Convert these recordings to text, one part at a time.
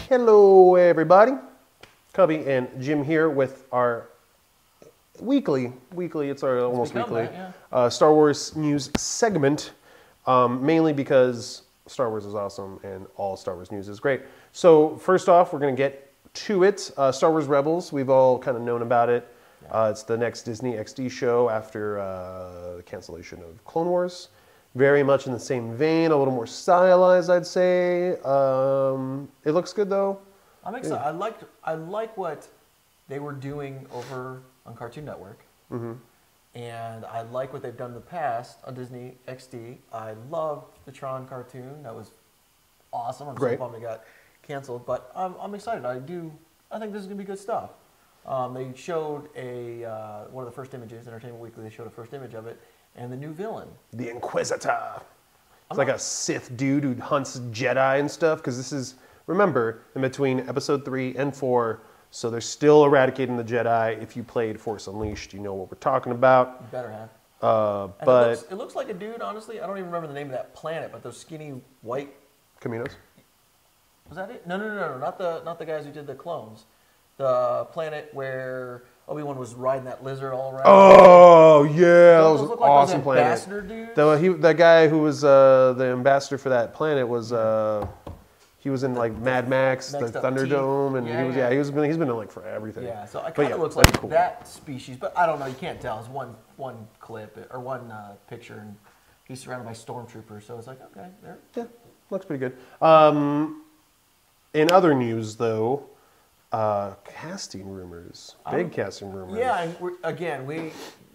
Hello, everybody. Cubby and Jim here with our weekly, it's our almost weekly, Star Wars news segment, mainly because Star Wars is awesome and all Star Wars news is great. So first off, we're going to get to it. Star Wars Rebels, we've all kind of known about it. It's the next Disney XD show after the cancellation of Clone Wars. Very much in the same vein, a little more stylized, I'd say. It looks good, though. I'm excited. Yeah. I like what they were doing over on Cartoon Network. Mm-hmm. And I like what they've done in the past on Disney XD. I love the Tron cartoon. That was awesome. I'm so bummed it got canceled. But I'm excited. I think this is going to be good stuff. They showed one of the first images, Entertainment Weekly, they showed a first image of it. And the new villain. The Inquisitor. It's like a Sith dude who hunts Jedi and stuff. Because this is, remember, in between episode 3 and 4, so they're still eradicating the Jedi. If you played Force Unleashed, you know what we're talking about. You better have. But it looks like a dude, honestly. I don't even remember the name of that planet, but those skinny white... Caminos? Was that it? No. Not the guys who did the clones. The planet where... Obi-Wan was riding that lizard all around. Oh, yeah. That was an awesome planet. Ambassador dude? That guy who was the ambassador for that planet was... he was in like Mad Max, the Thunderdome, and he's been in like for everything. Yeah, so it kind of looks like that species, but I don't know. You can't tell. It's one clip or one picture, and he's surrounded by stormtroopers. So it's like, okay, there. Yeah, looks pretty good. In other news, though... casting rumors. Big casting rumors. Yeah, and we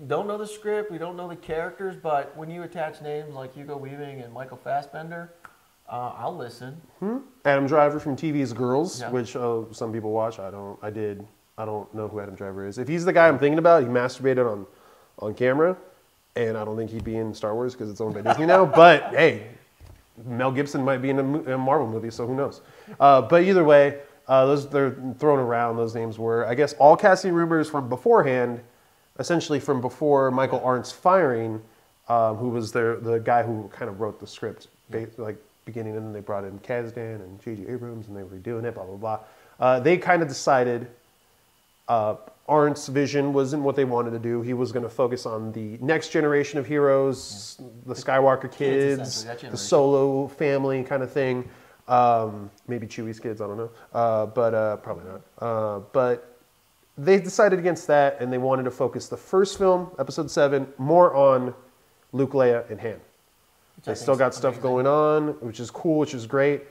don't know the script, we don't know the characters, but when you attach names like Hugo Weaving and Michael Fassbender, I'll listen. Adam Driver from TV's Girls, which some people watch. I don't know who Adam Driver is. If he's the guy I'm thinking about, he masturbated on camera, and I don't think he'd be in Star Wars because it's owned by Disney now. But hey, Mel Gibson might be in a Marvel movie, so who knows? But either way. They're thrown around, those names were. I guess all casting rumors from beforehand, essentially from before Michael Arndt's firing, who was the guy who kind of wrote the script, like beginning, and then they brought in Kasdan and J.J. Abrams, and they were doing it, blah, blah, blah. They kind of decided Arndt's vision wasn't what they wanted to do. He was going to focus on the next generation of heroes, the Skywalker kids, the Solo family kind of thing. Maybe Chewie's kids, I don't know, but probably not. But they decided against that, and they wanted to focus the first film, Episode 7, more on Luke, Leia, and Han. They still got stuff going on, which is cool, which is great.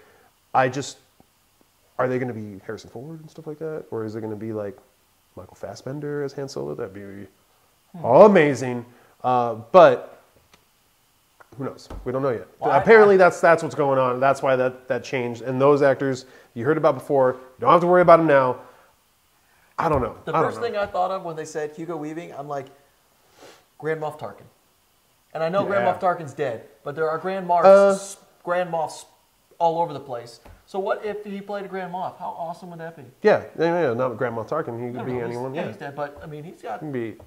Are they going to be Harrison Ford and stuff like that, or is it going to be like Michael Fassbender as Han Solo? That'd be amazing. But who knows? We don't know yet. Well, apparently, that's what's going on. That's why that changed. And those actors you heard about before, you don't have to worry about them now. I don't know. The first thing I thought of when they said Hugo Weaving, I'm like, Grand Moff Tarkin. And I know Grand Moff Tarkin's dead, but there are Grand Moffs all over the place. So what if he played a Grand Moff? How awesome would that be? Yeah. Not Grand Moff Tarkin. He could be anyone. Yeah, he's dead, but I mean, he's got. He can be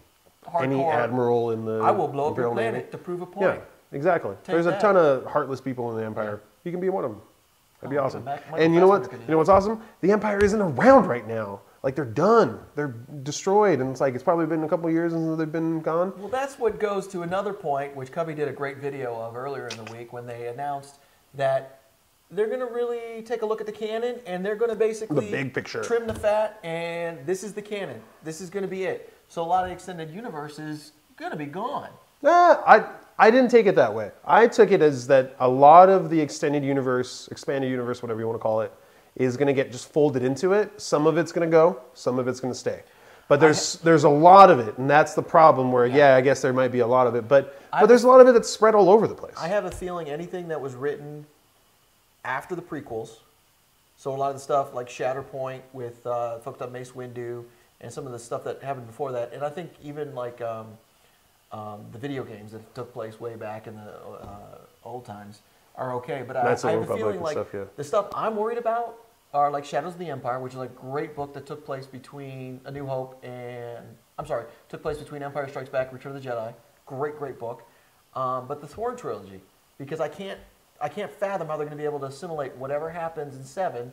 any admiral in the. I will blow up your planet Navy to prove a point. Yeah. Exactly. There's a ton of heartless people in the Empire. You can be one of them. That'd be awesome. And you know what? You know what's awesome? The Empire isn't around right now. Like, they're done. They're destroyed. And it's probably been a couple of years since they've been gone. Well, that's what goes to another point, which Cubby did a great video of earlier in the week when they announced that they're going to really take a look at the canon and they're going to basically the big picture. Trim the fat, and this is the canon. This is going to be it. So a lot of the extended universe is going to be gone. I didn't take it that way. I took it as that a lot of the expanded universe, whatever you want to call it, is going to get just folded into it. Some of it's going to go, some of it's going to stay. But there's a lot of it, and that's the problem where, I guess there might be a lot of it, but there's a lot of it that's spread all over the place. I have a feeling anything that was written after the prequels, so a lot of the stuff like Shatterpoint with Fucked Up Mace Windu, and some of the stuff that happened before that, and I think even like... the video games that took place way back in the old times are okay, but I have a feeling like the stuff I'm worried about are like Shadows of the Empire, which is a great book that took place between A New Hope and took place between Empire Strikes Back, Return of the Jedi. Great book, but the Thrawn trilogy, because I can't fathom how they're going to be able to assimilate whatever happens in 7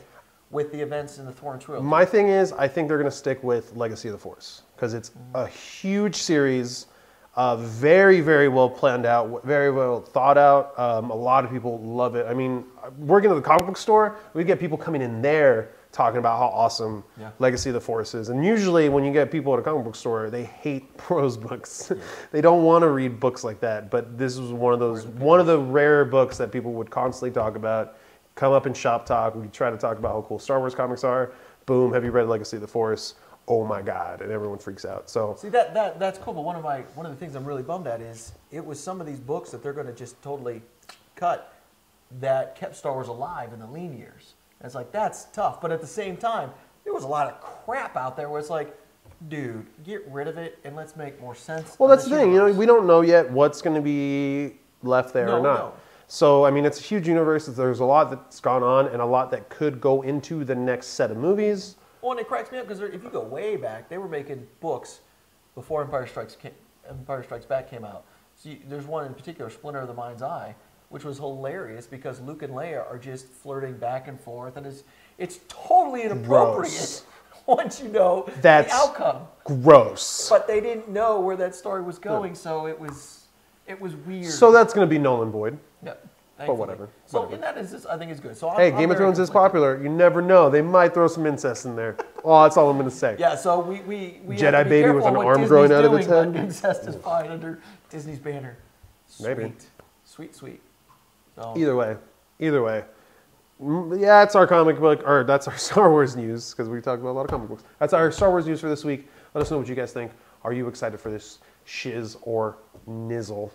with the events in the Thorn trilogy. My thing is, I think they're going to stick with Legacy of the Force because it's a huge series, very, very well planned out, very well thought out. A lot of people love it. I mean, working at the comic book store, we get people coming in there talking about how awesome Legacy of the Force is. And usually when you get people at a comic book store, they hate prose books. They don't want to read books like that. But this was one of the rare books that people would constantly talk about. Come up in shop talk, we try to talk about how cool Star Wars comics are. Boom, have you read Legacy of the Force? Oh my God, and everyone freaks out. So see that's cool, but one of the things I'm really bummed at is it was some of these books that they're going to just totally cut that kept Star Wars alive in the lean years. And it's like, that's tough. But at the same time, there was a lot of crap out there where it's like, dude, get rid of it and let's make more sense. Well, that's the thing. You know, we don't know yet what's going to be left there or not. No. So, I mean, it's a huge universe. There's a lot that's gone on and a lot that could go into the next set of movies. Well, and it cracks me up because if you go way back, they were making books before Empire Strikes Back came out. So there's one in particular, Splinter of the Mind's Eye, which was hilarious because Luke and Leia are just flirting back and forth, and it's totally inappropriate once you know the outcome. Gross. But they didn't know where that story was going, so it was weird. So that's going to be null and void. Yeah. But whatever. So in that instance, I think it's good. So hey, Game of Thrones is popular. You never know. They might throw some incest in there. Oh, that's all I'm going to say. Yeah, so we Jedi baby with an arm growing out of its head. Incest is fine under Disney's banner. Sweet. Maybe. Sweet. So. Either way. Yeah, it's our comic book, or that's our Star Wars news, because we talked about a lot of comic books. That's our Star Wars news for this week. Let us know what you guys think. Are you excited for this shiz or nizzle?